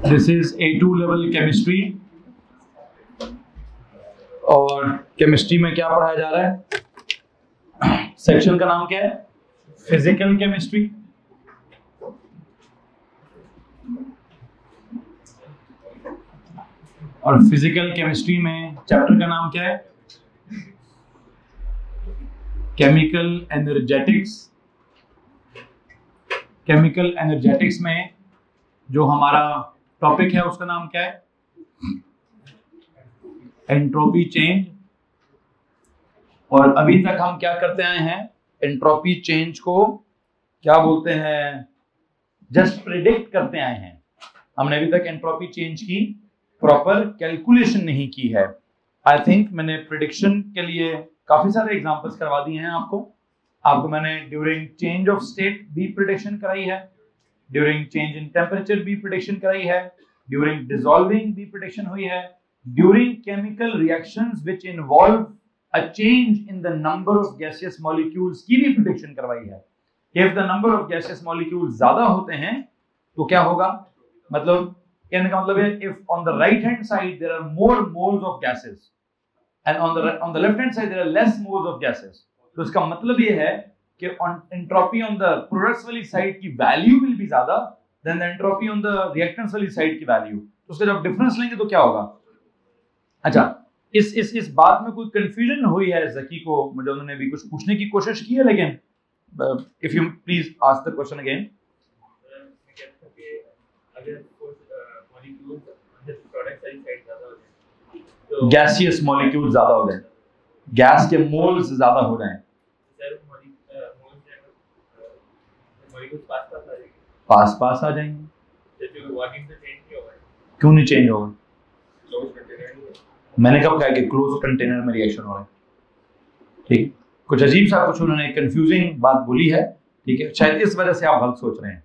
This is A2 level chemistry. और chemistry में क्या पढ़ाया जा रहा है? सेक्शन का नाम क्या है? Physical chemistry. और फिजिकल केमिस्ट्री में चैप्टर का नाम क्या है? Chemical energetics. केमिकल एनर्जेटिक्स में जो हमारा टॉपिक है उसका नाम क्या है? Entropy change. और अभी तक हम क्या करते आए हैं? एंट्रोपी चेंज को क्या बोलते हैं? जस्ट प्रिडिक्ट करते आए हैं। हमने अभी तक एंट्रोपी चेंज की प्रॉपर कैलकुलेशन नहीं की है। आई थिंक मैंने प्रिडिक्शन के लिए काफी सारे एग्जांपल्स करवा दिए हैं आपको मैंने ड्यूरिंग चेंज ऑफ स्टेट भी प्रिडिक्शन कराई है, ड्यूरिंग चेंज इन टेम्परेचर भी प्रिडिक्शन कराई है, ड्यूरिंग डिसॉल्विंग भी प्रिडिक्शन हुई है, during chemical reactions which involve a change in the number of gaseous molecules की भी प्रिडिक्शन करवाई है। If the number of gaseous molecules ज्यादा होते हैं तो क्या होगा? मतलब कहने का मतलब है if on the right hand side there are more moles of gases and on the left hand side there are less moles of gases, तो इसका मतलब ये है कि एंट्रोपी ऑन द प्रोडक्ट्स वाली साइड की वैल्यू विल बी ज्यादा than the entropy on the reactants वाली साइड की वैल्यू। तो उसका जब डिफरेंस लेंगे तो क्या होगा? अच्छा, इस बात में कोई कंफ्यूजन हुई है जकी को? मुझे उन्होंने भी कुछ पूछने की कोशिश की है, लेकिन if you please ask the question again. Gaseous molecule ज्यादा हो जाए, गैस के मोल्स ज्यादा हो जाएं, पास आ जाएंगे। क्यों नहीं चेंज होगा? मैंने कब कहा कि क्लोज कंटेनर में रिएक्शन हो रहा है? ठीक, कुछ अजीब सा कुछ उन्होंने कंफ्यूजिंग बात बोली है। ठीक है, शायद इस वजह से आप गलत सोच रहे हैं।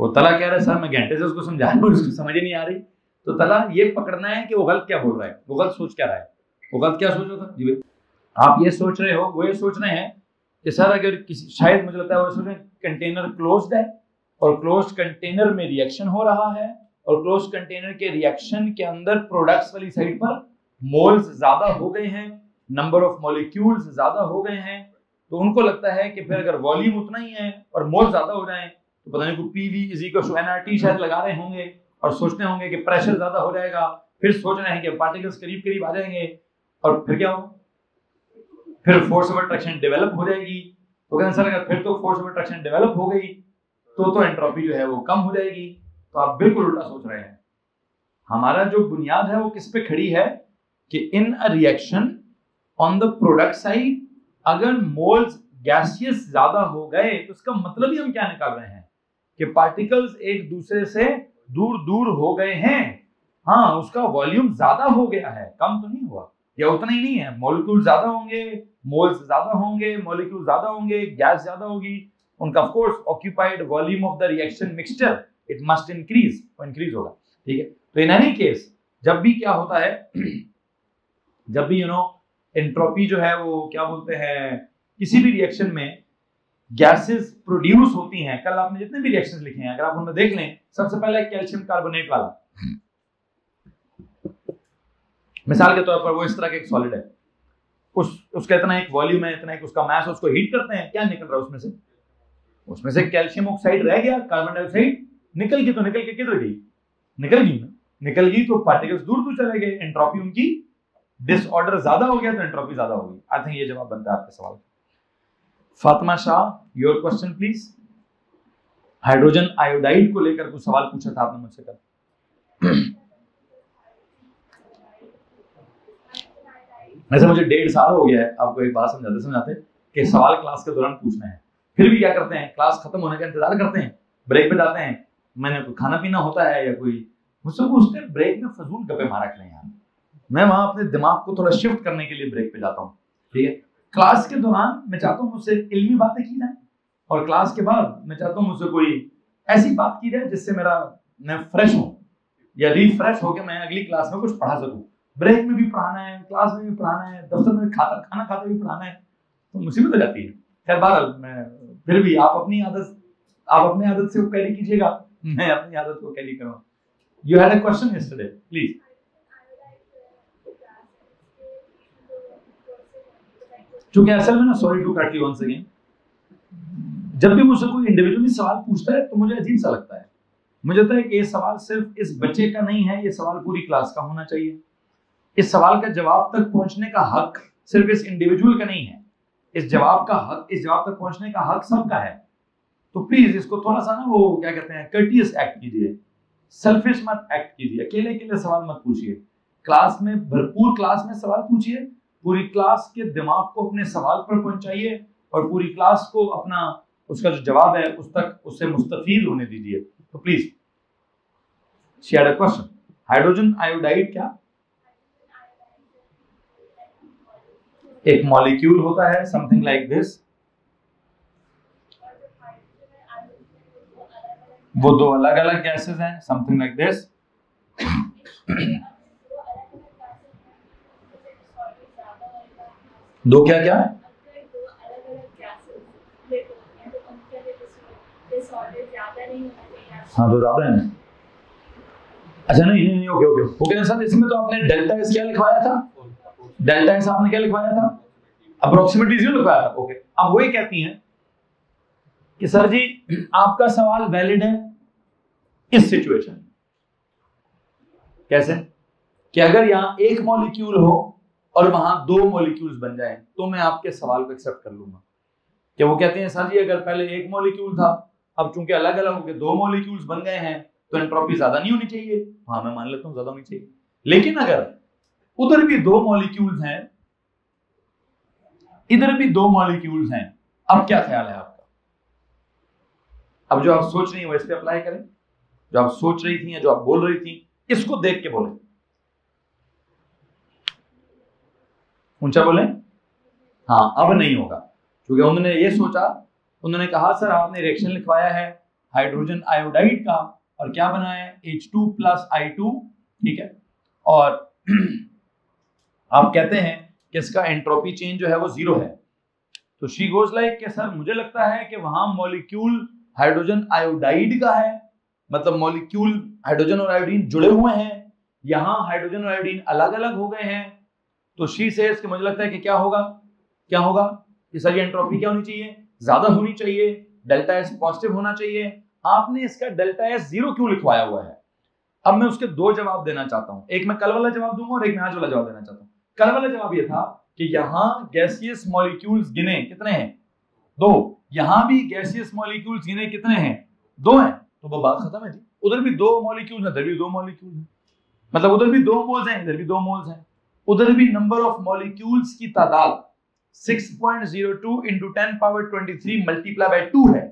वो तला कह रहा है सर मैं घंटे से उसको समझा रहा हूं, उसको समझ ही नहीं आ रही। तो तला ये पकड़ना है कि वो गलत क्या बोल रहा है, वो गलत सोच क्या रहा है, वो गलत क्या सोच रहा था। जी आप ये सोच रहे हो, वो ये सोच रहे हैं कि सर अगर किसी, शायद मुझे लगता है वो सोच रहे हैं कंटेनर क्लोज्ड है और क्लोज्ड कंटेनर में रिएक्शन हो रहा है और क्लोज्ड कंटेनर के रिएक्शन के अंदर प्रोडक्ट्स वाली साइड पर मोल्स ज्यादा हो गए हैं, नंबर ऑफ मॉलिक्यूल्स ज्यादा हो गए हैं, तो उनको लगता है कि फिर अगर वॉल्यूम उतना ही है और मोल ज्यादा हो जाए तो पता नहीं कोई PV = nRT शायद लगा रहे होंगे और सोचते होंगे कि प्रेशर ज्यादा हो जाएगा, फिर सोच रहे हैं कि पार्टिकल्स करीब करीब आ जाएंगे और फिर क्या होगा? फिर फोर्स ऑफ अट्रैक्शन डेवलप हो जाएगी। तो कहते सर अगर फिर तो फोर्स ऑफ अट्रैक्शन डेवलप हो गई तो एंट्रोपी जो है वो कम हो जाएगी। तो आप बिल्कुल उल्टा सोच रहे हैं। हमारा जो बुनियाद है वो किस पे खड़ी है कि in a reaction on the product side अगर मोल्स गैसियस ज्यादा हो गए तो इसका मतलब ही हम क्या निकाल रहे हैं कि पार्टिकल्स एक दूसरे से दूर दूर हो गए हैं। हाँ, उसका वॉल्यूम ज्यादा हो गया है, कम तो नहीं हुआ, या उतना ही नहीं है। मॉलिक्यूल ज्यादा होंगे, मोल्स ज्यादा होंगे, मॉलिक्यूल ज्यादा होंगे, गैस ज्यादा होगी, उनका of course occupied volume of the reaction mixture it must increase होगा। ठीक है, तो इन एनी केस जब भी क्या होता है, जब भी एंट्रोपी जो है वो क्या बोलते हैं, किसी भी रिएक्शन में गैसेस प्रोड्यूस होती हैं। कल आपने जितने भी रिएक्शंस लिखे हैं अगर आप उनमें देख लें, सबसे पहले कैल्शियम कार्बोनेट वाला, मिसाल के तौर पर वो इस तरह का एक सॉलिड है, उसका इतना एक वॉल्यूम है, इतना एक उसका मास, उसको हीट करते हैं, क्या निकल रहा है उसमें से कैल्शियम ऑक्साइड रह गया, कार्बन डाइऑक्साइड निकल गई। तो निकल के किधर गई? निकल गई तो पार्टिकल्स दूर दूर चले गए, एंट्रोपी उनकी डिसऑर्डर ज्यादा हो गया तो एंट्रोपी ज्यादा होगी। आई थिंक ये जवाब बनता है आपके सवाल का। Fatima Shah, your question please. Hydrogen iodide को लेकर कुछ सवाल पूछा था आपने मुझसे कल। वैसे मुझे 1.5 साल हो गया है आपको एक बात समझाते कि सवाल क्लास के दौरान पूछना है, फिर भी क्या करते हैं, क्लास खत्म होने का इंतजार करते हैं, ब्रेक पे जाते हैं, मैंने कोई खाना पीना होता है या कोई मुझसे पूछते हैं, ब्रेक में फजूल गप्पे मारा करें यार। मैं वहां अपने दिमाग को थोड़ा शिफ्ट करने के लिए ब्रेक पे जाता हूँ। ठीक है, क्लास के दौरान मैं चाहता हूँ मुझसे इल्मी बातें की जाए और क्लास के बाद मैं चाहता हूँ मुझसे कोई ऐसी बात की जाए जिससे मैं फ्रेश हूँ या रिफ्रेश होकर मैं अगली क्लास में कुछ पढ़ा सकूँ। ब्रेक में भी पढ़ाना है, क्लास में भी पढ़ाना है, दफ्तर में खाना खाते भी पढ़ाना है, तो मुसीबत हो जाती है। खैर बहरहाल मैं फिर भी आप अपनी आदत से कैरी कीजिएगा, मैं अपनी आदत को कैरी करूँगा। You had a question yesterday, please. क्योंकि असल में ना, sorry to cut you once again, जब भी मुझसे कोई इंडिविजुअली सवाल पूछता है तो मुझे अजीब सा लगता है। मुझे लगता है कि ये सवाल सिर्फ इस बच्चे का नहीं है, ये सवाल पूरी क्लास का होना चाहिए। इस सवाल का जवाब तक पहुंचने का हक सिर्फ इस इंडिविजुअल का नहीं है, इस जवाब तक पहुंचने का हक सबका है। तो प्लीज इसको थोड़ा सा ना, वो क्या कहते हैं, कर्टियस एक्ट कीजिए, सेल्फिश मत एक्ट कीजिए, अकेले अकेले सवाल मत पूछिए। क्लास में भरपूर क्लास में सवाल पूछिए, पूरी क्लास के दिमाग को अपने सवाल पर पहुंचाइए और पूरी क्लास को अपना उसका जो जवाब है उस तक उससे मुस्तफीद होने दीजिए। तो please, she had a question, hydrogen iodide क्या एक मॉलिक्यूल होता है, समथिंग लाइक दिस, वो दो अलग अलग गैसेस हैं, समथिंग लाइक दिस। दो क्या क्या है? हाँ तो ज्यादा है। अच्छा नहीं ओके ओके ओके सर, इसमें तो आपने डेल्टा एस क्या लिखवाया था? डेल्टा एस आपने क्या लिखवाया था? अप्रोक्सीमेटली 0 लिखवाया था। ओके, अब वही कहती हैं कि सर जी आपका सवाल वैलिड है इस सिचुएशन में। कैसे? कि अगर यहां एक मॉलिक्यूल हो और वहां 2 मॉलिक्यूल्स बन जाएं तो मैं आपके सवाल को एक्सेप्ट कर लूंगा। कि वो कहते हैं सर जी अगर पहले एक मॉलिक्यूल था, अब चूंकि अलग अलग होकर 2 मॉलिक्यूल्स बन गए हैं तो एंट्रोपी ज्यादा नहीं होनी चाहिए। हाँ मैं मान लेता हूं ज्यादा होनी चाहिए, लेकिन अगर उधर भी 2 मॉलिक्यूल्स हैं, इधर भी 2 मॉलिक्यूल्स हैं, अब क्या ख्याल है आपका? अब जो आप सोच रही हैं वो इस पे अप्लाई करें, जो आप सोच रही थी या जो आप बोल रही थी इसको देख के बोले, ऊंचा बोले। हाँ अब नहीं होगा, क्योंकि उन्होंने ये सोचा, उन्होंने कहा सर आपने रिएक्शन लिखवाया है हाइड्रोजन आयोडाइड का और क्या बना है H2 + I2, ठीक है, और आप कहते हैं कि इसका एंट्रोपी चेंज जो है वो 0 है। तो शी गोज लाइक कि सर मुझे लगता है कि वहां मॉलिक्यूल हाइड्रोजन आयोडाइड का है, मतलब मॉलिक्यूल हाइड्रोजन और आयोडीन जुड़े हुए हैं, यहां हाइड्रोजन और आयोडीन अलग अलग हो गए हैं। तो शी सेज कि मुझे लगता है कि क्या होगा कि सर ये एंट्रोपी क्या होनी चाहिए? ज्यादा होनी चाहिए, डेल्टा एस पॉजिटिव होना चाहिए। आपने इसका डेल्टा एस 0 क्यों लिखवाया हुआ है? अब मैं उसके 2 जवाब देना चाहता हूं, एक मैं कल वाला जवाब दूंगा और एक मैं आज वाला जवाब देना चाहता हूं। कल वाला जवाब ये था कि यहां गैसियस मॉलिक्यूल्स गिने कितने हैं? 2। यहां भी गैसियस मॉलिक्यूल्स गिने कितने हैं? 2 हैं। तो वो बात खत्म है जी। उधर भी 2 मॉलिक्यूल्स हैं, इधर भी 2 मॉलिक्यूल्स हैं, मतलब उधर भी 2 मोल्स हैं, इधर भी 2 मोल्स हैं। उधर भी नंबर ऑफ मॉलिक्यूल्स की तादाद 6.02 × 10⁻23 मल्टीप्लाई बाय 2 है।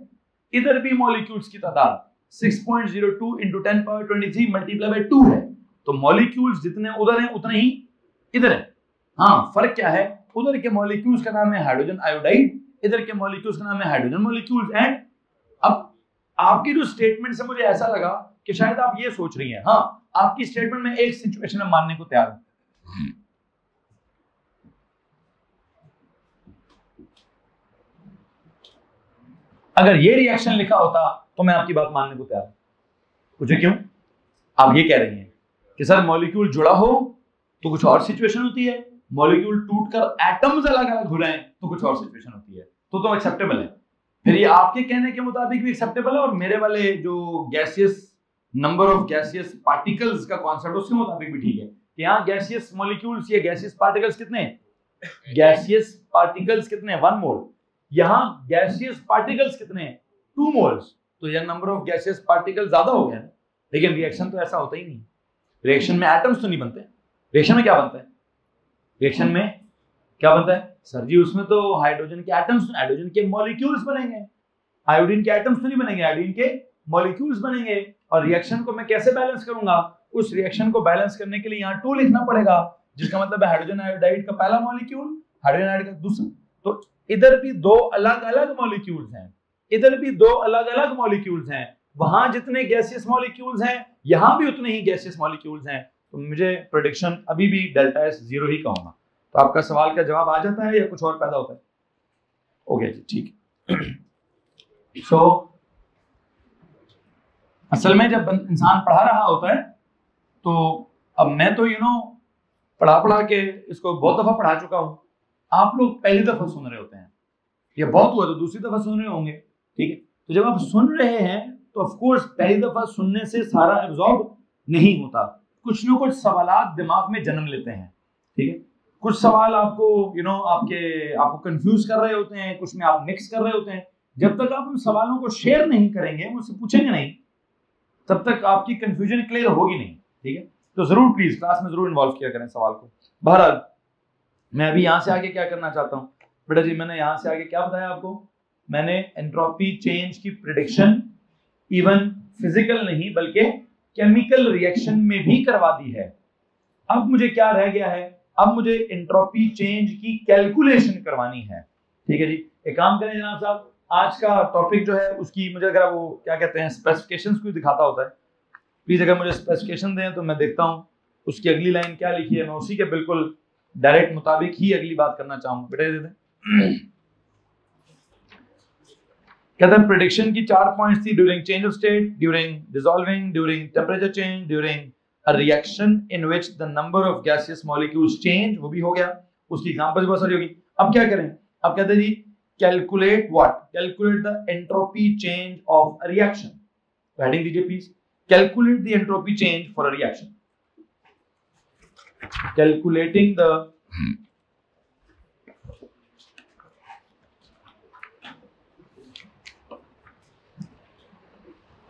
इधर भी मॉलिक्यूल्स की तादाद 6.02 × 10⁻23 मल्टीप्लाई बाय 2 है। तो मॉलिक्यूल्स जितने उधर हैं उतने ही इधर है। हाँ फर्क क्या है? उधर के मॉलिक्यूल्स का नाम है हाइड्रोजन आयोडाइड, इधर के मॉलिक्यूल्स का नाम है हाइड्रोजन मॉलिक्यूल्स। एंड अब आपकी जो स्टेटमेंट से मुझे ऐसा लगा कि शायद आप ये सोच रही हैं, हाँ आपकी स्टेटमेंट में एक सिचुएशन में मानने को तैयार हूं, अगर ये रिएक्शन लिखा होता तो मैं आपकी बात मानने को तैयार हूं। पूछे क्यों? आप ये कह रही हैं कि सर मॉलिक्यूल जुड़ा हो तो कुछ और सिचुएशन होती है, मॉलिक्यूल टूटकर एटम्स अलग अलग हो रहे हैं तो कुछ और सिचुएशन होती है, तो एक्सेप्टेबल है। फिर ये आपके कहने के मुताबिक भी एक्सेप्टेबल है और मेरे वाले जो gaseous number of gaseous particles का कॉन्सेप्ट उसके मुताबिक भी ठीक है कि यहाँ गैसियस मॉलिक्यूल्स या गैसियस पार्टिकल्स कितने हैं? गैसियस पार्टिकल्स कितने हैं? 1 मोल। यहाँ गैसियस पार्टिकल्स कितने हैं? 2 मोल्स। तो यह नंबर ऑफ गैसियस पार्टिकल ज्यादा हो गया, लेकिन रिएक्शन तो ऐसा होता ही नहीं। रिएक्शन में एटम्स तो नहीं बनते। रिएक्शन में क्या बनता है? रिएक्शन में क्या बनता है सर जी? उसमें तो हाइड्रोजन के एटम्स, हाइड्रोजन के मॉलिक्यूल्स बनेंगे, आयोडीन के एटम्स तो नहीं बनेंगे, आयोडीन के मॉलिक्यूल्स बनेंगे। और रिएक्शन को मैं कैसे बैलेंस करूंगा? उस रिएक्शन को बैलेंस करने के लिए यहाँ 2 लिखना पड़ेगा, जिसका मतलब है हाइड्रोजन आयोडाइड का पहला मॉलिक्यूल, हाइड्रोजन आयोडाइड का दूसरा। तो इधर भी 2 अलग अलग मॉलिक्यूल्स हैं, इधर भी 2 अलग अलग मॉलिक्यूल्स हैं। वहां जितने गैसियस मॉलिक्यूल्स हैं यहां भी उतने ही गैसियस मॉलिक्यूल्स हैं। तो मुझे प्रेडिक्शन अभी भी डेल्टा एस 0 ही कहूंगा। तो आपका सवाल का जवाब आ जाता है या कुछ और पैदा होता है? ओके जी ठीक है। सो असल में जब इंसान पढ़ा रहा होता है तो अब मैं तो पढ़ा के इसको बहुत दफा पढ़ा चुका हूँ, आप लोग पहली दफा सुन रहे होते हैं, या बहुत हुआ तो दूसरी दफा सुन रहे होंगे, ठीक है। तो जब आप सुन रहे हैं तो ऑफ कोर्स पहली दफा सुनने से सारा एब्जॉर्ब नहीं होता, कुछ ना कुछ सवालात दिमाग में जन्म लेते हैं, ठीक है। कुछ सवाल आपको आपको कंफ्यूज कर रहे होते हैं, कुछ में आप मिक्स कर रहे होते हैं। जब तक आप उन सवालों को शेयर नहीं करेंगे, मुझसे पूछेंगे नहीं, तब तक आपकी कंफ्यूजन क्लियर होगी नहीं, ठीक है। तो जरूर प्लीज क्लास में जरूर इन्वॉल्व किया करें सवाल को। बहरहाल मैं अभी यहाँ से आगे क्या करना चाहता हूँ बेटा जी, मैंने यहाँ से आगे क्या बताया आपको, मैंने एंट्रोपी चेंज की प्रिडिक्शन इवन फिजिकल नहीं बल्कि केमिकल रिएक्शन में भी करवा दी है। अब मुझे क्या रह गया है, अब मुझे एंट्रोपी चेंज की कैलकुलेशन करवानी है, ठीक है जी। एक काम करें जनाब साहब, आज का टॉपिक जो है उसकी मुझे अगर वो क्या कहते हैं स्पेसिफिकेशंस को दिखाता होता है, प्लीज अगर मुझे स्पेसिफिकेशन दें तो मैं देखता हूँ उसकी अगली लाइन क्या लिखी है, मैं उसी के बिल्कुल डायरेक्ट मुताबिक ही अगली बात करना चाहूंगा। बेटा दे दें, कहते हैं प्रेडिक्शन की 4 पॉइंट्स थी, during change of state, during dissolving, during temperature change, during a reaction in which the number of gaseous molecules change, वो भी हो गया, उसकी एग्जांपल्स बहुत सारी होगी। अब क्या करें, अब कहते हैं जी calculate what, calculate the entropy change of a reaction. Heading दीजिए please, calculate the entropy change for a reaction, calculating the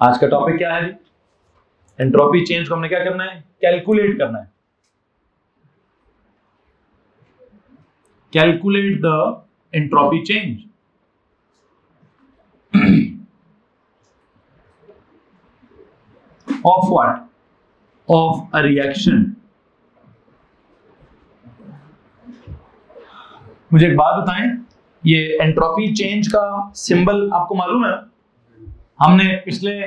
आज का टॉपिक क्या है, एंट्रोपी चेंज को हमने क्या करना है, कैलकुलेट करना है। Calculate the entropy change of what, of a reaction. मुझे एक बात बताएं, ये एंट्रोपी चेंज का सिंबल आपको मालूम है? हमने पिछले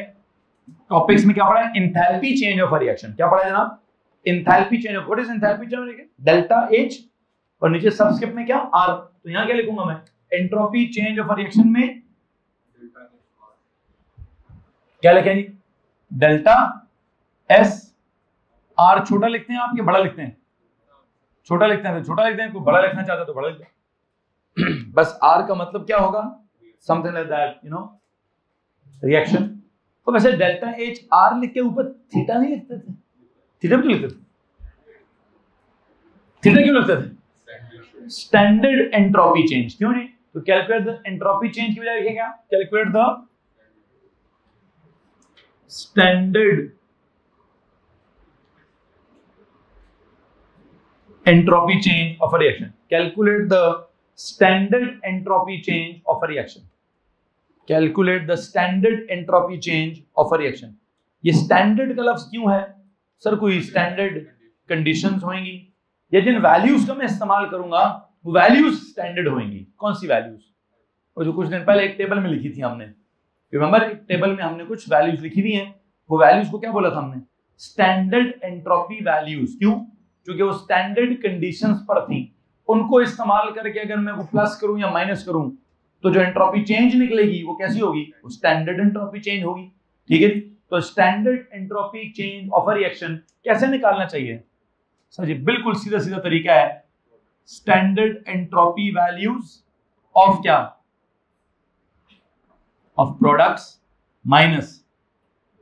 टॉपिक्स में क्या पढ़ा है, enthalpy change of a reaction. क्या पढ़ा है जनाब, enthalpy change of, what is enthalpy change, delta H और नीचे सबस्क्रिप्ट में क्या आर। तो यहां क्या लिखूंगा मैं, entropy change of a reaction में क्या लिखें जी, डेल्टा एस आर। छोटा लिखते हैं आपके, बड़ा लिखते हैं? छोटा लिखते हैं, तो छोटा लिखते हैं, कोई बड़ा लिखना चाहता है तो बड़ा लिखते हैं। बस आर का मतलब क्या होगा, समथिंग लाइक दैट, रिएक्शन। तो वैसे डेल्टा एच आर लिख के ऊपर थीटा नहीं लिखते थे? थीटा क्यों लिखते थे? थीटा क्यों लिखते थे? स्टैंडर्ड एंट्रोपी चेंज, क्यों जी? तो कैलकुलेट द एंट्रोपी चेंज की बजाय लिखें क्या, calculate the standard entropy change of a reaction, calculate the standard entropy change of a reaction, calculate the standard entropy change of a reaction. ये standard का लफ्ज क्यों है सर? कोई स्टैंडर्ड कंडीशंस होंगी या जिन वैल्यूज का मैं इस्तेमाल करूंगा वो वैल्यूज स्टैंडर्ड होंगी। कौन सी वैल्यूज? और जो कुछ दिन पहले एक टेबल में लिखी थी हमने, रिमेंबर, एक टेबल में हमने कुछ वैल्यूज लिखी हुई हैं, वो वैल्यूज को क्या बोला था हमने, स्टैंडर्ड एंट्रोपी वैल्यूज। क्यों? क्योंकि वो स्टैंडर्ड कंडीशंस पर थी, उनको इस्तेमाल करके अगर मैं वो प्लस करूं या माइनस करूं तो जो एंट्रोपी चेंज निकलेगी वो कैसी होगी, वो स्टैंडर्ड एंट्रोपी चेंज होगी, ठीक है। तो standard entropy change of a reaction कैसे निकालना चाहिए सर जी? बिल्कुल सीधा सीधा तरीका है, स्टैंडर्ड एंट्रोपी वैल्यूज ऑफ क्या, of products minus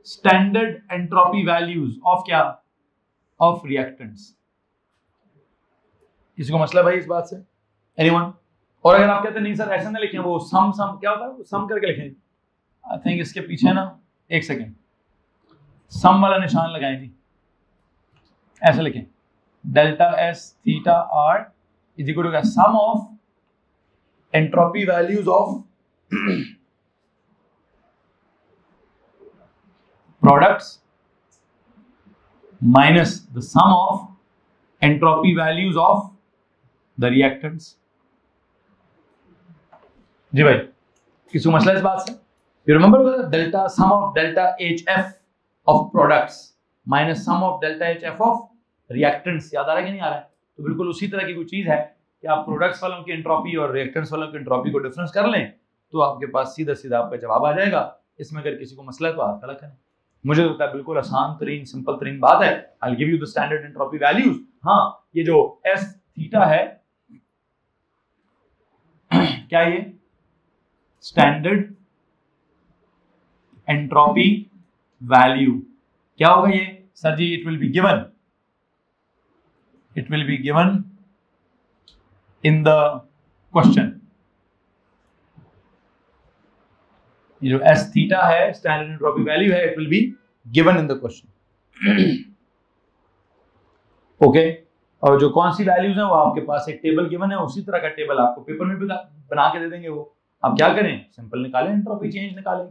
standard entropy values of क्या, ऑफ रिएक्टेंट्स। किसी को मसला भाई इस बात से? एनीवन? और अगर आप कहते हैं नहीं सर ऐसा ना लिखें, वो सम क्या होता है, वो सम करके लिखें। आई थिंक इसके पीछे ना, एक सेकेंड, सम वाला निशान लगाएं जी, ऐसे लिखें, delta S theta R is equal to sum of entropy values of products minus the sum of entropy values of the reactants. जी भाई, किसी को मसला इस बात से? You remember delta sum of delta H F of products minus sum of delta H F of reactants. याद आ रहा है कि नहीं आ रहा है? तो बिल्कुल उसी तरह की कोई चीज है कि आप प्रोडक्ट्स वालों की एंट्रोपी और रिएक्टेंट्स वालों की एंट्रोपी को डिफरेंस कर लें तो आपके पास सीधा सीधा आपका जवाब आ जाएगा। इसमें अगर किसी को मसला है तो हाथ खड़ा करें। मुझे लगता है बिल्कुल आसान तरीन सिंपल तरीन बात है। I give you the standard entropy values. हाँ, ये जो एस थीटा है, क्या ये स्टैंडर्ड एंट्रोपी वैल्यू क्या होगा ये sir ji? It will be given in the question. ये जो एस थीटा है स्टैंडर्ड एंट्रोपी वैल्यू है, it will be given in the question. Okay, और जो कौन सी वैल्यूज हैं वो आपके पास एक टेबल गिवन है, उसी तरह का टेबल आपको पेपर में भी बना के दे देंगे। वो आप क्या करें, सिंपल निकालें, एंट्रोपी चेंज निकालें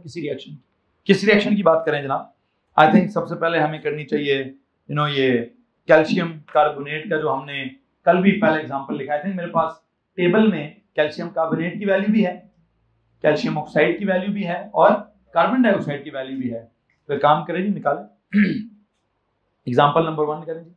किसी रिएक्शन की बात करें जनाब। आई थिंक सबसे पहले हमें करनी चाहिए ये कैल्शियम कार्बोनेट का जो हमने कल भी पहले एग्जांपल लिखा है। मेरे पास टेबल में कैल्शियम कार्बोनेट की वैल्यू भी है, कैल्शियम ऑक्साइड की वैल्यू भी है और कार्बन डाइऑक्साइड की वैल्यू भी है। तो काम करें जी, निकालें। एग्जांपल नंबर 1 करें जी।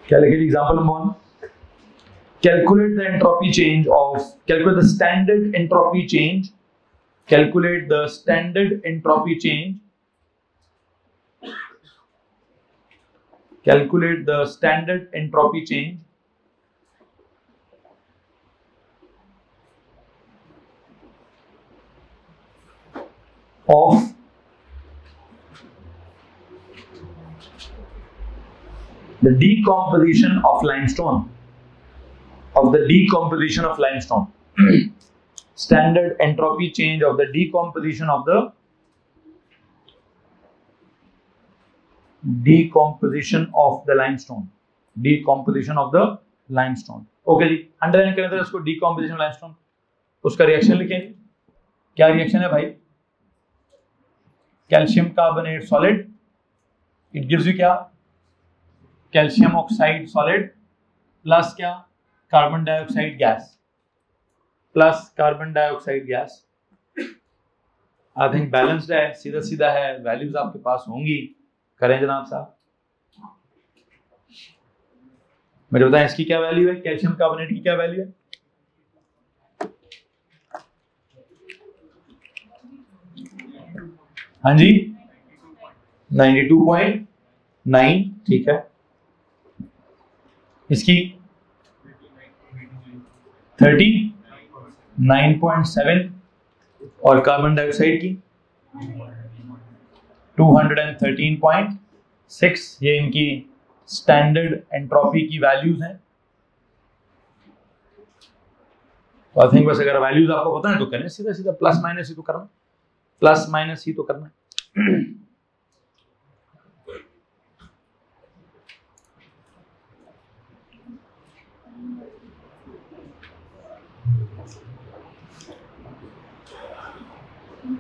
क्या लिखे जी? Example number 1, calculate the entropy change of, calculate the standard entropy change, calculate the standard entropy change, calculate the standard entropy change of the decomposition of limestone, standard entropy change of the decomposition of the limestone। Okay ji, underline करें तो इसको decomposition of limestone, उसका reaction लिखेंगे। क्या reaction है भाई? Calcium carbonate solid, it gives you क्या? Calcium oxide solid plus क्या? Carbon dioxide gas. I think balanced है, सीधा सीधा है, वैल्यूज आपके पास होंगी। करें जनाब साहब, मुझे बताएं इसकी क्या वैल्यू है, कैल्शियम कार्बोनेट की क्या वैल्यू है? हाँ जी, 92.9, ठीक है। इसकी 39.7 और कार्बन डाइऑक्साइड की 213.6। ये इनकी स्टैंडर्ड एंट्रोपी की वैल्यूज हैं। तो आई थिंक बस अगर वैल्यूज आपको पता है तो करें, सीधा सीधा प्लस माइनस ही तो करना,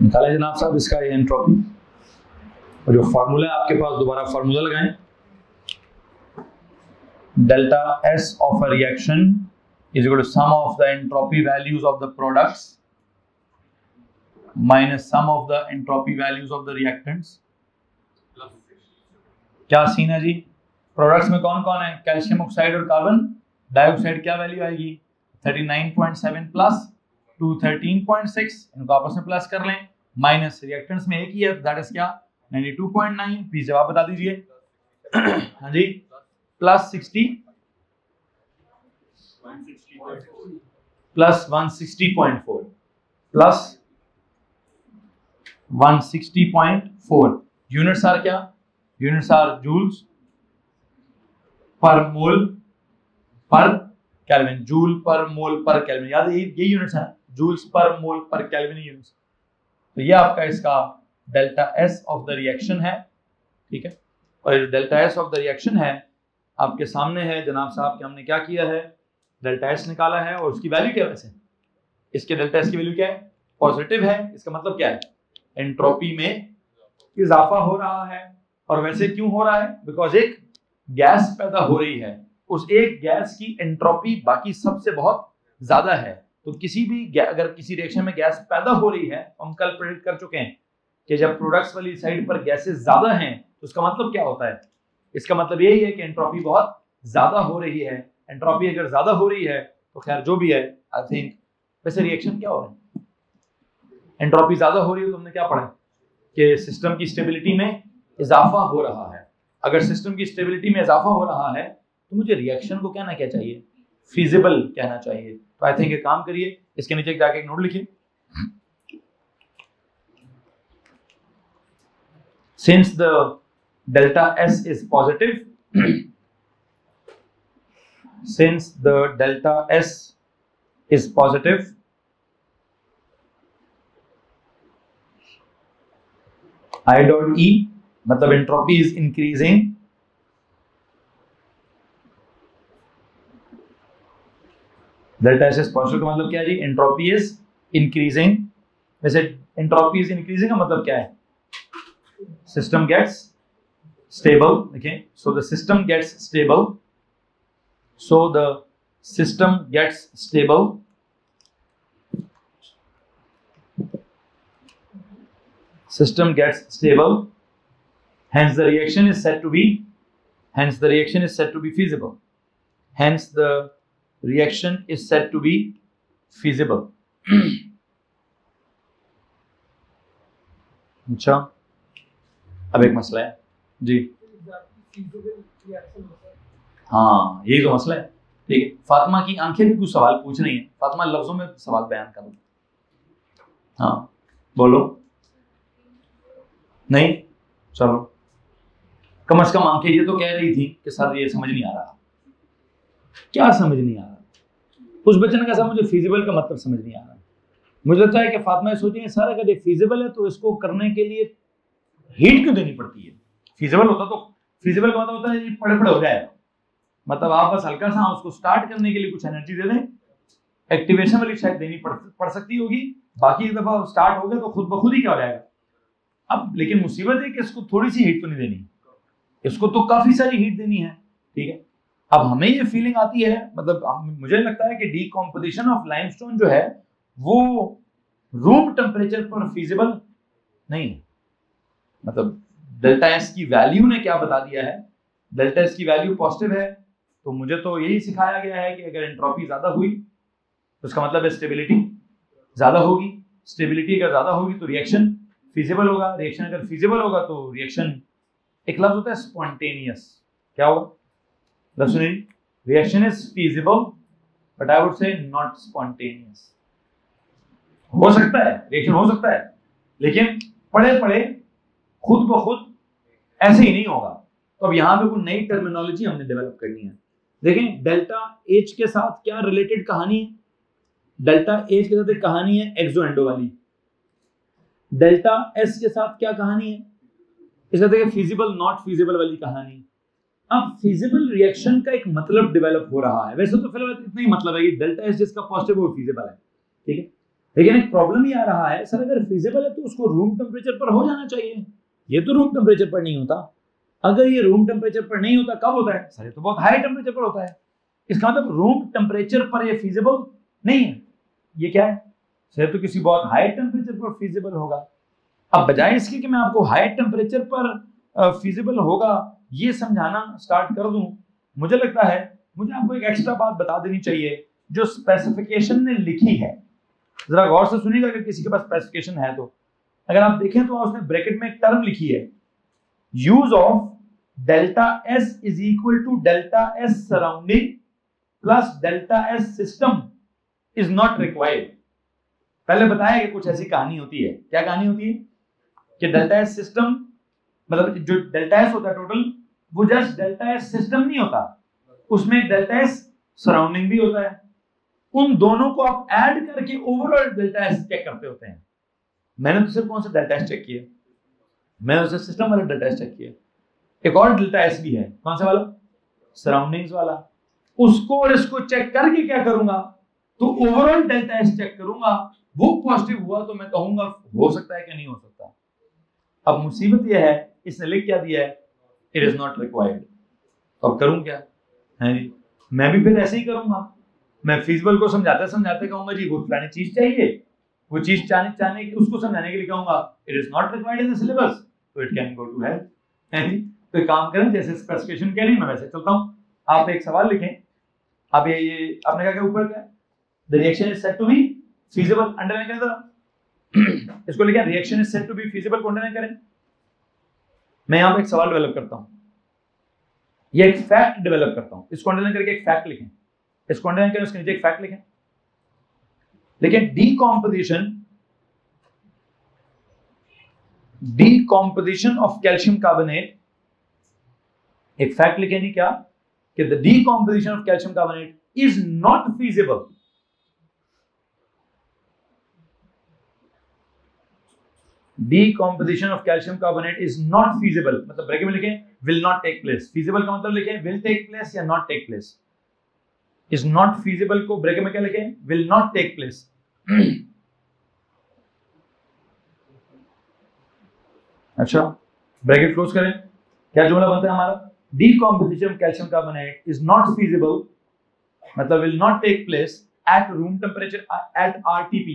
निकालें जनाब साहब इसका ये एंट्रोपी। और जो फार्मूला है आपके पास, दोबारा फार्मूला लगाएं। Delta S of a reaction is equal to sum of the entropy values of the products minus sum of the entropy values of the reactants. क्या सीन है जी? प्रोडक्ट्स में कौन कौन है? कैल्शियम ऑक्साइड और कार्बन डाइऑक्साइड। क्या value आएगी? 39.7 प्लस 213.6, इनको आपस में प्लस कर लें, माइनस रिएक्टेंट्स में एक ही है, दैट इज क्या? 92.9। प्लीज जवाब बता दीजिए। हाँ जी, plus 60 plus 160.4 plus 160.4। Units are क्या? Units are joules per mole पर केल्विन, जूल पर मोल पर केल्विन। याद ये यूनिट्स है, जूल्स पर मोल पर केल्विन यूनिट्स। तो ये आपका इसका delta S of the reaction है, ठीक है। और delta S of the reaction है आपके सामने है जनाब साहब कि हमने क्या किया है, डेल्टा एस निकाला है और उसकी वैल्यू क्या है? वैसे इसके डेल्टा एस की वैल्यू क्या है? पॉजिटिव है। इसका मतलब क्या है? एंट्रोपी में इजाफा हो रहा है। और वैसे क्यों हो रहा है? बिकॉज एक गैस पैदा हो रही है, उस एक गैस की एंट्रोपी बाकी सबसे बहुत ज्यादा है। तो किसी भी अगर किसी रिएक्शन में गैस पैदा हो रही है, हम कल प्रेडिक्ट कर चुके हैं कि जब प्रोडक्ट्स वाली साइड पर गैसेस ज्यादा हैं तो उसका मतलब क्या होता है इसका मतलब यही है कि एंट्रोपी बहुत ज्यादा हो रही है। एंट्रोपी अगर ज्यादा हो रही है तो खैर जो भी है, आई थिंक वैसे रिएक्शन क्या हो रहा है, एंट्रोपी ज्यादा हो रही है तो हमने क्या पढ़ा कि सिस्टम की स्टेबिलिटी में इजाफा हो रहा है। अगर सिस्टम की स्टेबिलिटी में इजाफा हो रहा है तो मुझे रिएक्शन को कहना क्या चाहिए, फीजिबल कहना चाहिए। तो आई थिंक एक काम करिए, इसके नीचे जाके एक नोट लिखिए, since the delta S is positive, since the delta S is positive, I dot E मतलब entropy is increasing, delta S is positive का मतलब क्या है जी, entropy is increasing। वैसे entropy is increasing का मतलब क्या है, system gets stable, okay, so the system gets stable, so the system gets stable, system gets stable, hence the reaction is said to be, hence the reaction is said to be feasible, hence the reaction is said to be feasible। अच्छा, अब एक मसला है जी, हाँ यही तो मसला है। ठीक है, फातिमा की आंखें भी कुछ सवाल पूछ रही हैं, फातिमा लफ्जों में सवाल बयान करो। हाँ बोलो, नहीं चलो, कम से कम आंखें ये तो कह रही थी कि सर ये समझ नहीं आ रहा। क्या समझ नहीं आ रहा? उस बच्चे ने कहा सर मुझे फीजिबल का मतलब समझ नहीं आ रहा। मुझे लगता है कि फातिमा सोचेंगे सर अगर ये फीजिबल है तो इसको करने के लिए हीट क्यों देनी पड़ती है। फीजिबल होता तो, फीजिबल का मतलब होता है पड़े पड़े हो जाएगा, मतलब आप बस हल्का सा उसको स्टार्ट करने के लिए कुछ एनर्जी दे दें, एक्टिवेशन वाली शायद देनी पड़ सकती होगी, बाकी एक दफा स्टार्ट हो गया तो खुद ब खुद ही क्या हो जाएगा। अब लेकिन मुसीबत है कि इसको थोड़ी सी हीट तो नहीं देनी, इसको तो काफी सारी हीट देनी है। ठीक है, अब हमें ये फीलिंग आती है, मतलब मुझे लगता है कि डीकॉम्पोजिशन ऑफ लाइमस्टोन जो है वो रूम टेम्परेचर पर फीजिबल नहीं है। मतलब डेल्टा एस की वैल्यू ने क्या बता दिया है, डेल्टा एस की वैल्यू पॉजिटिव है, तो मुझे तो यही सिखाया गया है कि अगर एंट्रोपी ज्यादा हुई तो उसका मतलब है स्टेबिलिटी ज्यादा होगी, स्टेबिलिटी अगर ज्यादा होगी तो रिएक्शन फीजिबल होगा, रिएक्शन अगर फीजिबल होगा तो रिएक्शन, एक लफ्ज होता है स्पॉन्टेनियस, क्या होगा लफ्ज सुनिए, reaction is feasible but I would say not spontaneous. हो सकता है रिएक्शन हो सकता है, लेकिन पड़े पड़े खुद ब खुद ऐसे ही नहीं होगा। तो अब यहाँ पे कोई नई टर्मिनोलॉजी हमने डेवलप करनी है। देखें डेल्टा एच के साथ क्या रिलेटेड कहानी है, डेल्टा एच के साथ एक कहानी है एक्सो एंडो वाली, डेल्टा एस के साथ क्या कहानी है, इसका देखिए फिजिबल नॉट फिजिबल वाली कहानी। अब फिजिबल रिएक्शन का एक मतलब डेवलप हो रहा है, वैसे तो फिलहाल इतना ही मतलब है कि डेल्टा एस जिसका पॉजिटिव वो फिजिबल है, ठीक है, लेकिन एक प्रॉब्लम ये आ रहा है सर अगर फिजिबल है तो उसको रूम टेम्परेचर पर हो जाना चाहिए, ये तो रूम टेम्परेचर पर नहीं होता। अगर ये रूम टेम्परेचर पर नहीं होता कब होता है सर, ये तो बहुत हाई टेम्परेचर पर होता है, इसका मतलब रूम टेम्परेचर पर ये फिजिबल नहीं है। ये क्या है सर, तो किसी बहुत हाई टेम्परेचर पर फिजिबल होगा। अब बजाय इसके कि मैं आपको हाई टेम्परेचर पर फिजिबल होगा ये समझाना स्टार्ट कर दूं, मुझे लगता है मुझे आपको एक एक्स्ट्रा बात बता देनी चाहिए जो स्पेसिफिकेशन ने लिखी है। जरा गौर से सुनिएगा, अगर किसी के पास स्पेसिफिकेशन है तो अगर आप देखें तो उसने ब्रैकेट में एक टर्म लिखी है, use of delta S is equal to delta S surrounding plus delta S system is not required. पहले बताया कि कुछ ऐसी कहानी होती है, क्या कहानी होती है कि डेल्टा एस सिस्टम, मतलब जो डेल्टा एस होता है टोटल, वो जस्ट डेल्टा एस सिस्टम नहीं होता, उसमें डेल्टा एस सराउंडिंग भी होता है। उन दोनों को आप ऐड करके ओवरऑल डेल्टा एस चेक करते होते हैं। मैंने तो सिर्फ कौन सा डेल्टा एस चेक किया, मैंने तो सिस्टम वाला डेल्टा एस चेक किया। एक और डेल्टा एस भी है, कौन सा वाला, सराउंडिंग्स वाला, उसको और इसको चेक करके क्या करूंगा तो ओवरऑल डेल्टा एस चेक करूंगा, वो पॉजिटिव हुआ तो मैं कहूंगा हो सकता है कि नहीं हो सकता। अब मुसीबत यह है इसने लिख क्या दिया है, इट इज नॉट रिक्वायर्ड। तो अब करूं क्या है जी, मैं भी फिर ऐसे ही करूंगा, मैं फिजिबल को समझाते समझाते कहूंगा जी वो फलानी चीज चाहिए, वो चीज चाहने उसको समझाने के लिए कहूंगा it is not required in the syllabus, तो it can go to help, है जी। तो एक काम करें, जैसे स्पेसिफिकेशन कह रही मैं वैसे चलता हूं। आप एक सवाल लिखें। अब ये आपने कहा ऊपर क्या, the reaction is said to be feasible, underline करें तो इसको लिखें, reaction is said to be feasible को अंडरलाइन करें। मैं यहां पे एक सवाल डेवलप करता हूं, ये एक फैक्ट डेवलप करता हूं, इसको अंडरलाइन करके एक फैक्ट लिखें, इसको अंडरलाइन करें, उसके नीचे एक फैक्ट लिखें। लेकिन डीकॉम्पोजिशन ऑफ कैल्शियम कार्बोनेट, एक फैक्ट लिखें नहीं क्या, कि the decomposition of calcium carbonate is not feasible. Decomposition of calcium carbonate is not feasible, मतलब ब्रैकेट में लिखें will not take place। feasible का मतलब लिखें will take place या not take place। is not feasible को ब्रैकेट में क्या लिखें, will not take place। अच्छा, ब्रैकेट क्लोज करें, क्या जुमला बनता है हमारा, decomposition of calcium carbonate is not feasible मतलब will not take place at room temperature at RTP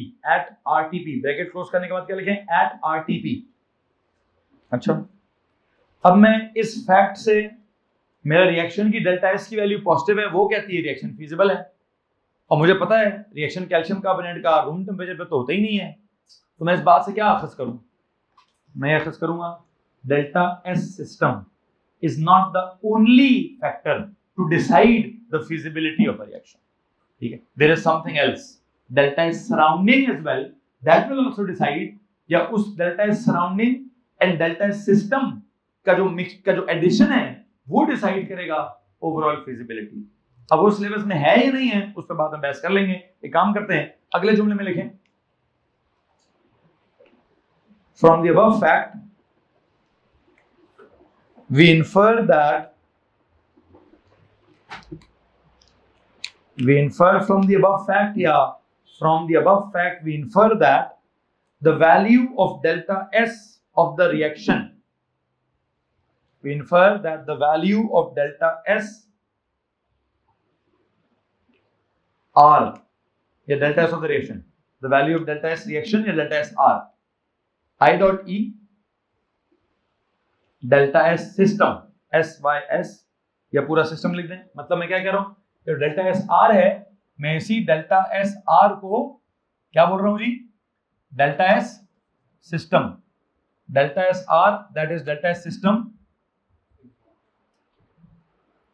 bracket close करने के बाद क्या लिखें, at RTP। अच्छा, अब मैं इस फैक्ट से मेरा रिएक्शन की डेल्टा एस की वैल्यू पॉजिटिव है, वो कहती है रिएक्शन फीजिबल है, और मुझे पता है रिएक्शन कैल्शियम कार्बोनेट का रूम टेम्परेचर पे तो होता ही नहीं है, तो मैं इस बात से क्या अखज़ करूं, मैं अखज़ करूंगा delta S system is not the only factor to decide the feasibility of a reaction. ठीक है, there is something else, delta S surrounding as well, that will also decide, या उस delta S surrounding and delta S system का जो mix का जो addition है वो डिसाइड करेगा ओवरऑल फिजिबिलिटी। अब वो सिलेबस में है या नहीं है उस पर बाद में बहस कर लेंगे। एक काम करते हैं, अगले जुमले में लिखें, from the above fact we infer from the above fact, from the above fact we infer that the value of delta S of the reaction, we infer that the value of delta S R, या delta S of the reaction, the value of delta S reaction या delta S R, I dot E delta S system, SYS या पूरा system लिख दें, मतलब मैं क्या कह रहा हूं, जो डेल्टा एस आर है मैं इसी डेल्टा एस आर को क्या बोल रहा हूं जी, delta S system, delta S R that is delta S system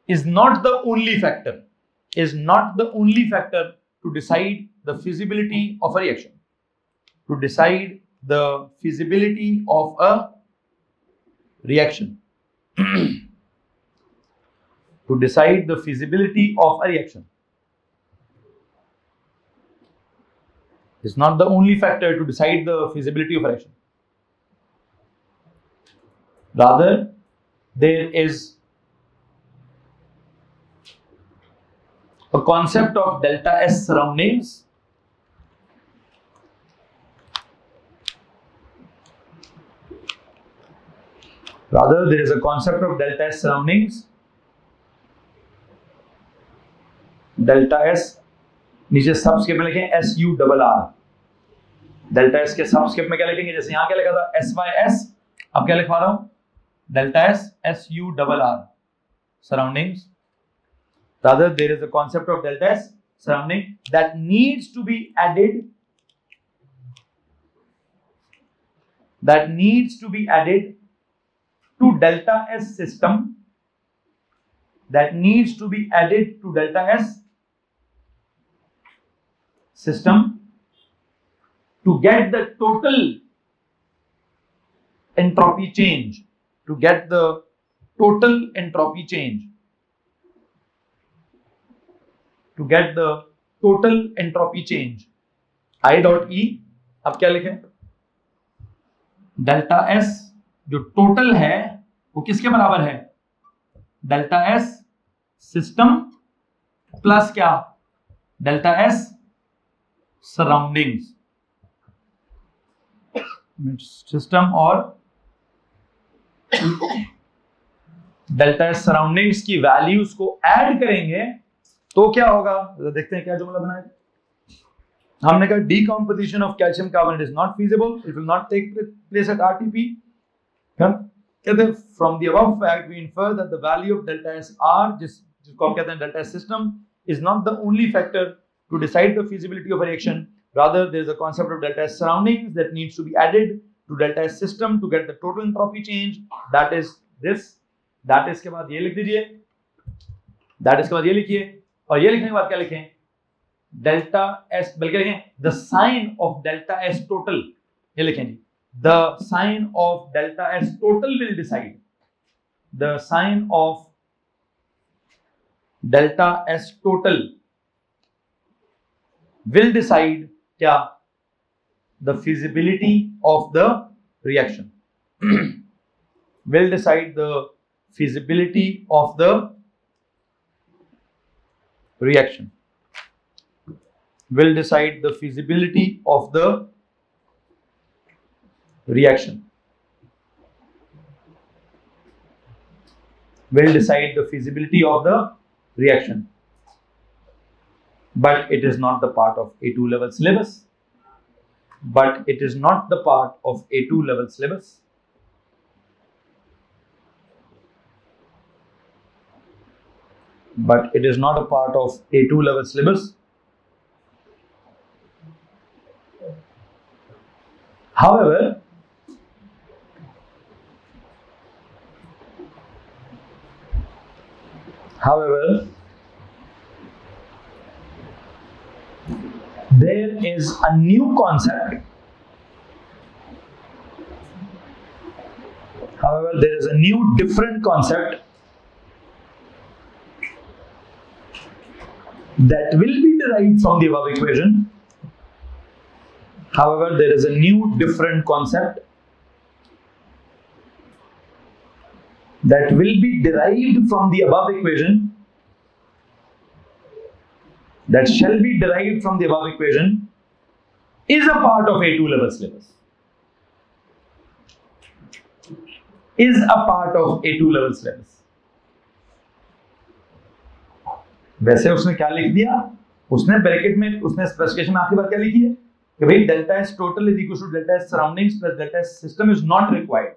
is not the only factor to decide the feasibility of a reaction, to decide the feasibility of a reaction to decide the feasibility of a reaction is not the only factor to decide the feasibility of a reaction. Rather, there is a concept of delta S surroundings Rather, there is a concept of delta S surroundings. Delta S नीचे subscript में लिखें SURR। Delta S के subscript में क्या लिखेंगे, जैसे यहाँ क्या लिखा था SYS, अब क्या लिखवा रहा हूँ delta S SURR surroundings. Rather, there is a concept of delta S surrounding that needs to be added to delta S system, that needs to be added to delta S system to get the total entropy change, to get the total entropy change, to get the total entropy change, I dot E। अब क्या लिखें, delta S जो total है वो किसके बराबर है, delta S system plus क्या, डेल्टा एस सराउंडिंग्स, सिस्टम और डेल्टा एस सराउंडिंग्स की वैल्यूज को ऐड करेंगे तो क्या होगा, देखते हैं क्या जुमला बनाए। हमने कहा decomposition of calcium carbonate is not feasible, it will not take place at RTP, कहते हैं from the above fact we infer that the value of delta S R, जिसको आप कहते हैं delta S system, is not the only factor to decide the feasibility of a reaction, rather there is a concept of delta S surroundings that needs to be added to delta S system to get the total entropy change. That is this. that is के बाद ये लिख दीजिए, that is के बाद ये लिखिए, और ये लिखने के बाद क्या लिखें, डेल्टा S, बल्कि लिखें the sign of delta S total, ये लिखें जी, the sign of delta S total will decide, the sign of delta S total will decide क्या, the feasibility of the reaction will decide the feasibility of the reaction, will decide the feasibility of the reaction, will decide the feasibility of the reaction. But it is not the part of A2 level syllabus. But it is not the part of A2 level syllabus. But it is not a part of A2 level syllabus. However, there is a new concept. However, there is a new different concept that will be derived from the above equation. However, there is a new different concept that will be derived from the above equation, that shall be derived from the above equation, is a part of A2 level syllabus. Is a part of A2 level syllabus. वैसे उसने क्या लिख दिया, उसने bracket में, उसने specification में आखिरी बात क्या लिखी है कि भाई delta S total is equal to delta S surroundings plus delta S system is not required.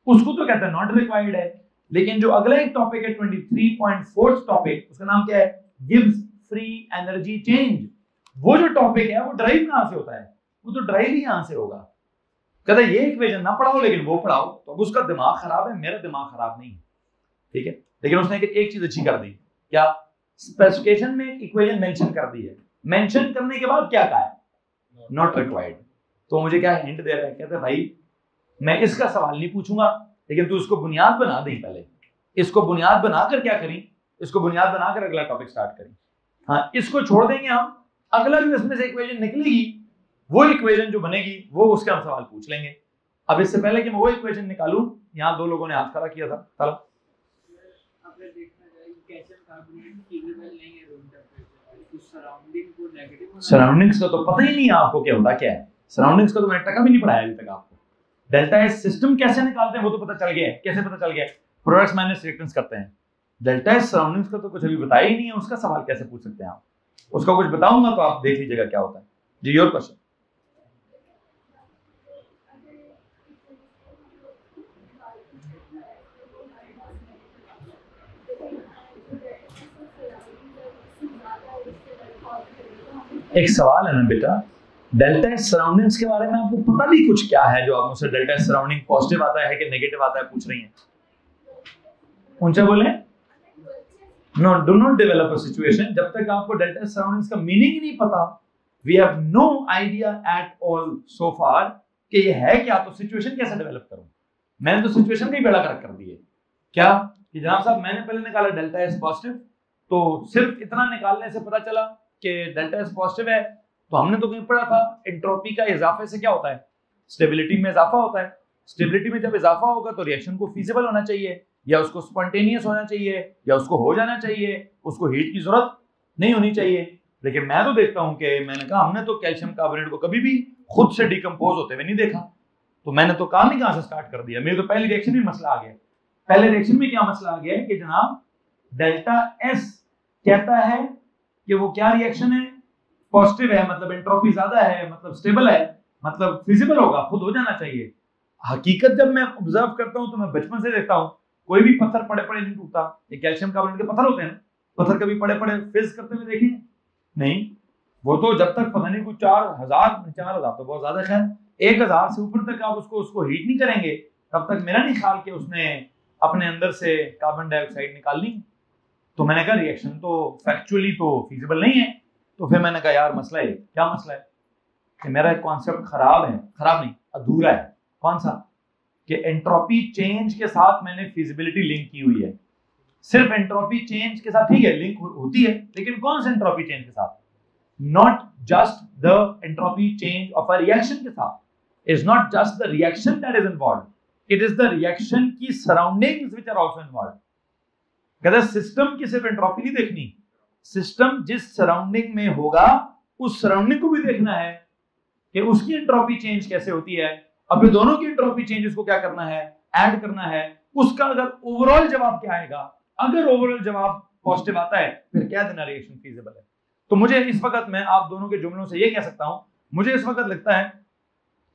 उसको तो कहता है नॉट रिक्वायर्ड है, लेकिन जो अगला एक टॉपिक है 23.4 टॉपिक, उसका नाम क्या है, गिब्स फ्री एनर्जी चेंज. वो जो टॉपिक है वो ड्राइव कहां से होता है, वो तो ड्राइव ही यहां से होगा. कहता है ये इक्वेशन ना पढ़ाओ लेकिन वो पढ़ाओ, तो अब उसका दिमाग खराब है, मेरा दिमाग खराब नहीं है, ठीक है. लेकिन उसने एक चीज अच्छी कर दी, क्या, स्पेसिफिकेशन में इक्वेशन मेंशन कर दी है, मेंशन करने के बाद क्या कहा है, नॉट रिक्वायर्ड. तो मुझे क्या हिंट दे रहा है, कहते हैं भाई मैं इसका सवाल नहीं पूछूंगा, लेकिन तू इसको बुनियाद बना दे, पहले इसको बुनियाद बनाकर क्या करी, इसको बुनियाद बनाकर अगला टॉपिक स्टार्ट करी. हाँ, इसको छोड़ देंगे हम, अगला जो इसमें से इक्वेशन निकलेगी, वो इक्वेशन जो बनेगी वो उसके हम सवाल पूछ लेंगे. अब इससे पहले कि मैं वो इक्वेशन निकालूं, यहाँ दो लोगों ने हाथ खड़ा किया था, चलो सराउंडिंग्स का तो पता ही नहीं है आपको क्या होता क्या है. सराउंडिंग्स का तो मैंने टका भी नहीं पढ़ाया अभी तक आपको. डेल्टा एस सिस्टम कैसे निकालते हैं वो तो पता चल गया है, कैसे पता चल गया, प्रोडक्ट्स माइनस रिएक्टेंट्स करते हैं. डेल्टा एस सराउंडिंग्स का तो कुछ अभी बताया ही नहीं है, उसका सवाल कैसे पूछ सकते हैं आप. उसका कुछ बताऊंगा तो आप देख लीजिएगा क्या होता है. जी योर क्वेश्चन. एक सवाल है ना बेटा, डेल्टा एस सराउंडिंग्स के बारे में आपको पता नहीं कुछ क्या है जो आप मुझसे डेल्टा एस सराउंडिंग पॉजिटिव आता है कि नेगेटिव आता है पूछ रही हैं. ऊंचा बोले. No, do not develop a situation जब तक आपको डेल्टा एस सराउंडिंग्स का मीनिंग ही नहीं पता. We have no idea at all so far कि ये है क्या, तो सिचुएशन कैसे डेवलप करूं. मैंने तो सिचुएशन का ही बेड़ा गर्क कर दी है क्या कि जनाब साहब मैंने पहले निकाला डेल्टा एस पॉजिटिव, तो सिर्फ इतना निकालने से पता चला कि डेल्टा एस पॉजिटिव है, तो हमने तो कहीं पढ़ा था एंट्रोपी का इजाफे से क्या होता है, स्टेबिलिटी में इजाफा होता है. स्टेबिलिटी में जब इजाफा होगा तो रिएक्शन को फीजिबल होना चाहिए, या उसको स्पॉन्टेनियस होना चाहिए, या उसको हो जाना चाहिए, उसको हीट की जरूरत नहीं होनी चाहिए. लेकिन मैं तो देखता हूं कि मैंने कहा हमने तो कैल्शियम कार्बोनेट को कभी भी खुद से डिकम्पोज होते हुए नहीं देखा, तो मैंने तो काम ही कहां से स्टार्ट कर दिया. मेरे तो पहली रिएक्शन में मसला आ गया. पहले रिएक्शन में क्या मसला आ गया है कि जनाब डेल्टा एस कहता है कि वो क्या रिएक्शन है, पॉजिटिव है, मतलब एंट्रोपी ज्यादा है, मतलब स्टेबल है, मतलब फिजिबल होगा, खुद हो जाना चाहिए. हकीकत जब मैं ऑब्जर्व करता हूं तो मैं बचपन से देखता हूं कोई भी पत्थर पड़े पड़े नहीं टूटता। ये कैल्शियम कार्बोनेट के पत्थर होते हैं ना, पत्थर कभी पड़े पड़े फिज करते हुए देखे नहीं। वो तो जब तक पता नहीं कुछ 4,000 तो बहुत ज्यादा, खैर 1,000 से ऊपर तक आप उसको हीट नहीं करेंगे तब तक मेरा नहीं ख्याल कि उसने अपने अंदर से कार्बन डाइऑक्साइड निकाल ली। तो मैंने कहा रिएक्शन तो फैक्चुअली तो फीजिबल नहीं है। तो फिर मैंने कहा यार मसला है, क्या मसला है कि मेरा एक कॉन्सेप्ट खराब है, खराब नहीं अधूरा है। कौन सा? कि एंट्रोपी चेंज के साथ मैंने फिजिबिलिटी लिंक की हुई है। सिर्फ एंट्रोपी चेंज के साथ ठीक है लिंक होती है, लेकिन कौन सा एंट्रोपी चेंज के साथ? Not just the entropy change of a reaction के साथ। Is not just the reaction that is involve, it is the reaction की surroundings which are also involve. कहते हैं सिस्टम की सिर्फ एंट्रोपी नहीं देखनी, सिस्टम जिस सराउंडिंग में होगा उस सराउंडिंग को भी देखना है कि उसकी एंट्रोपी चेंज कैसे होती है। अब फिर दोनों की एंट्रोपी चेंजेस को क्या करना है, ऐड करना है। उसका अगर ओवरऑल जवाब क्या आएगा, अगर ओवरऑल जवाब पॉजिटिव आता है फिर क्या देना रिएक्शन फीजिबल है। तो मुझे इस वक्त मैं आप दोनों के जुमलों से ये कह सकता हूं, मुझे इस वक्त लगता है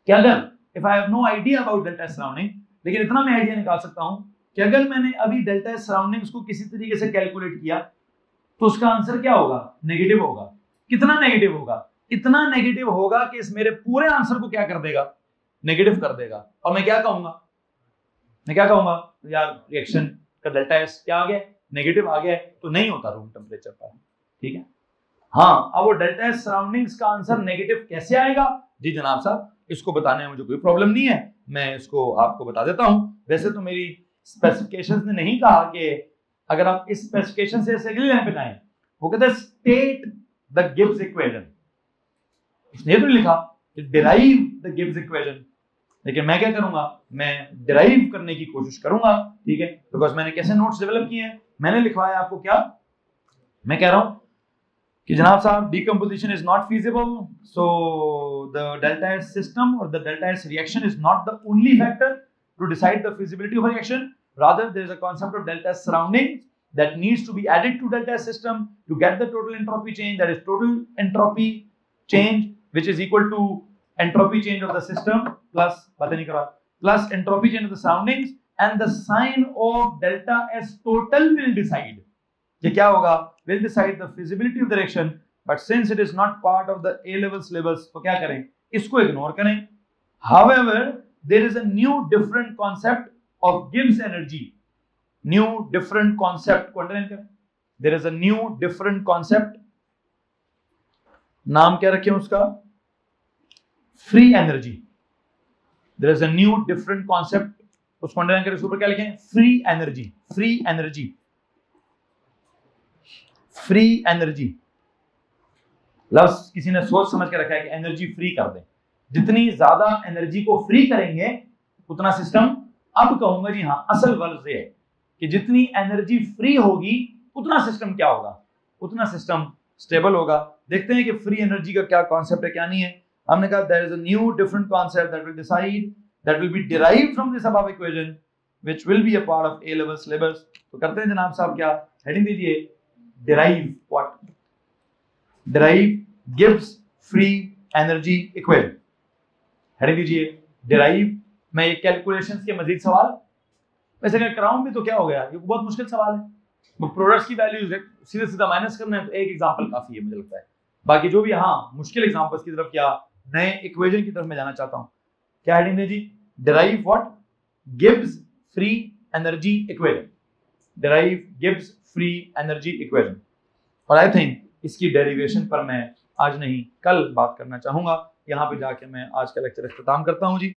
कि अगर if I have no idea about delta surrounding, लेकिन इतना मैं आइडिया निकाल सकता हूं कि अगर मैंने अभी डेल्टा सराउंडिंग्स को किसी तरीके से कैलकुलेट किया तो उसका आंसर क्या होगा, नेगेटिव होगा। कितना नेगेटिव होगा? इतना नेगेटिव होगा कि इस मेरे पूरे आंसर को क्या कर देगा, नेगेटिव कर देगा। और मैं क्या कहूंगा, यार रिएक्शन का डेल्टा एस क्या आ गया, नेगेटिव आ गया है, तो नहीं होता रूम टेम्परेचर पर। ठीक है, हाँ। अब वो डेल्टा एस सराउंडिंग्स का आंसर नेगेटिव कैसे आएगा? जी जनाब साहब, इसको बताने में मुझे कोई प्रॉब्लम नहीं है, मैं इसको आपको बता देता हूं। वैसे तो मेरी स्पेसिफिकेशंस ने नहीं कहा कि अगर आप इस स्पेसिफिकेशन से अगली लाइन पे जाएं, वो कहता है स्टेट द गिब्स इक्वेशन। इसने तो लिखा कि डिराइव द गिब्स इक्वेशन, लेकिन मैं क्या करूंगा, मैं डिराइव करने की कोशिश करूंगा। ठीक है, बिकॉज मैंने कैसे नोट्स डेवलप किए हैं, मैंने लिखवाया आपको क्या, मैं कह रहा हूं कि जनाब साहब decomposition is not feasible, so the delta S system or the delta S reaction is not the only factor to decide the feasibility of a reaction. Rather, there is a concept of delta S surroundings that needs to be added to delta S system to get the total entropy change, that is total entropy change, which is equal to entropy change of the system plus entropy change of the surroundings, and the sign of delta S total will decide. ये क्या होगा, will decide the feasibility of the reaction, but since it is not part of the A level syllabus, तो क्या करें, इसको ignore करें। However, there is a new different concept of Gibbs energy. New different concept को underline करें। There is a new different concept, नाम क्या रखें उसका, free energy. There is a new different concept, उसको अंडरलाइन करें, उसके ऊपर क्या लिखें, free energy. Free energy, free energy लफ्ज किसी ने सोच समझ के रखा है कि एनर्जी फ्री कर दें। जितनी ज्यादा एनर्जी को फ्री करेंगे उतना सिस्टम, अब कहूंगा जी हाँ, असल लफ्ज ये है कि जितनी एनर्जी फ्री होगी उतना सिस्टम क्या होगा, उतना सिस्टम स्टेबल होगा। देखते हैं कि फ्री एनर्जी का क्या कॉन्सेप्ट है, क्या नहीं है। हमने कहा there is a new different concept that will decide, that will be derived from this above equation which will be a part of A level syllabus. तो करते हैं जनाब साहब, क्या हेडिंग दीजिए, derive what, derive Gibbs free energy equation। Heading दीजिए derive। मैं ये कैलकुलेशंस के मजीद सवाल वैसे अगर कराऊं भी तो क्या हो गया, ये बहुत मुश्किल सवाल है। वो प्रोडक्ट्स की वैल्यूज सीधे सीधा माइनस करना है, तो एक एग्जांपल काफी है मुझे लगता है। बाकी जो भी हाँ मुश्किल एग्जांपल्स की तरफ, क्या नए इक्वेशन की तरफ मैं जाना चाहता हूँ। क्या हेडिंग दीजिए, derive what, Gibbs free energy equation, derive Gibbs free energy equation. और आई थिंक इसकी डेरिवेशन पर मैं आज नहीं कल बात करना चाहूंगा। यहां पे जाके मैं आज का लेक्चर इख्तिताम करता हूं जी।